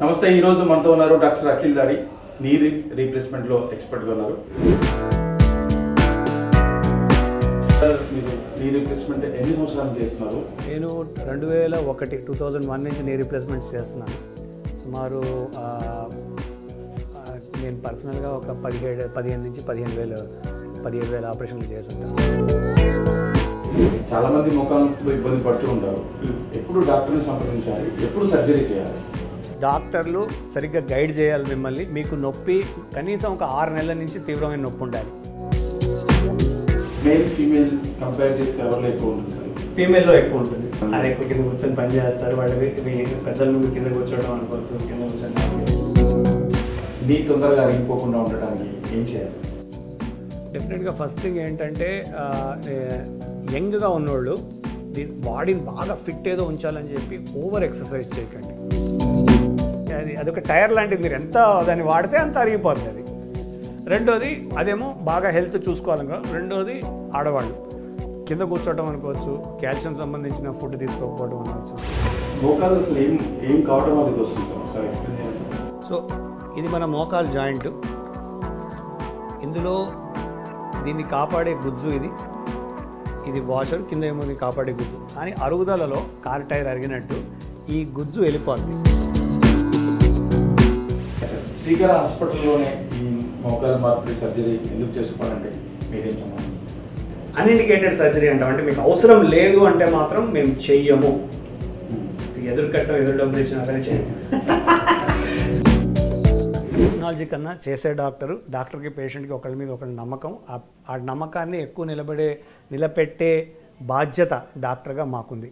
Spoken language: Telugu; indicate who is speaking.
Speaker 1: నమస్తే, ఈరోజు మనతో ఉన్నారు డాక్టర్ అఖిల్ దాడి, నీ రీప్లేస్మెంట్లో ఎక్స్పర్ట్గా ఉన్నారు. మీరు నీ రీప్లేస్మెంట్ ఎన్ని సంవత్సరాలు చేస్తున్నారు?
Speaker 2: నేను 2001 నుంచి నీ రీప్లేస్మెంట్ చేస్తున్నాను. సుమారు నేను పర్సనల్గా ఒక 15 నుంచి 17,000 ఆపరేషన్లు చేస్తుంటాను.
Speaker 1: చాలామంది ముఖాలతో ఇబ్బంది పడుతూ ఉంటారు. ఎప్పుడు డాక్టర్ని సంప్రదించాలి, ఎప్పుడు సర్జరీ చేయాలి?
Speaker 2: డాక్టర్లు సరిగ్గా గైడ్ చేయాలి మిమ్మల్ని. మీకు నొప్పి కనీసం ఒక 6 నెలల నుంచి తీవ్రమైన నొప్పి ఉండాలి.
Speaker 1: మేల్ ఫీమేల్ కంపేర్ చేస్తే ఎవరిలో ఎక్కువ ఉంటుంది సార్?
Speaker 2: ఫీమేల్లో ఎక్కువ ఉంటుంది. అది ఎక్కువ కింద కూర్చొని పని చేస్తారు. వాళ్ళకి పెద్దల ముందు కింద కూర్చోవడం అనుకోవచ్చు, కింద కూర్చొని.
Speaker 1: నీ తొందరగా అరిగిపోకుండా ఉండడానికి ఏం చేయాలి?
Speaker 2: డెఫినెట్గా ఫస్ట్ థింగ్ ఏంటంటే యంగ్గా ఉన్నోళ్ళు బాడీని బాగా ఫిట్ ఏదో ఉంచాలని చెప్పి ఓవర్ ఎక్సర్సైజ్ చేయకండి. అదొక టైర్ లాంటిది, మీరు ఎంత దాన్ని వాడితే అంత అరిగిపోతుంది అది. రెండోది అదేమో బాగా హెల్త్ చూసుకోవాలనుకో. రెండోది ఆడవాళ్ళు కింద కూర్చోవడం అనుకోవచ్చు, కాల్షియం సంబంధించిన ఫుడ్ తీసుకోకపోవడం అనుకోవచ్చు.
Speaker 1: మోకాలు అసలు ఏం కావడం అనేది వస్తుంది సార్, ఎక్స్ప్లెయిన్ చేయండి.
Speaker 2: సో ఇది మన మోకాలు జాయింట్. ఇందులో దీన్ని కాపాడే గుజ్జు ఇది వాషర్, కింద ఏమో కాపాడే గుజ్జు. కానీ అరుగుదలలో కార్ టైర్ అరిగినట్టు ఈ గుజ్జు వెళ్ళిపోద్ది.
Speaker 1: శ్రీకర హాస్పిటల్లోనే ఈ మోకాలు మార్పిడి సర్జరీ ఎందుకు చేసుకోవాలంటే మీరేం చెప్పాలి?
Speaker 2: అన్ఇండికేటెడ్ సర్జరీ అంటామంటే మీకు అవసరం లేదు అంటే మాత్రం మేము చెయ్యము. ఎదురు కట్టడం, ఎదురు డబ్బులు ఇచ్చినా సరే చేయము. టెక్నాలజీ కన్నా చేసే డాక్టర్కి పేషెంట్కి ఒకరి మీద ఒకరి నమ్మకం. ఆ నమ్మకాన్ని ఎక్కువ నిలబెట్టే బాధ్యత డాక్టర్గా మాకుంది.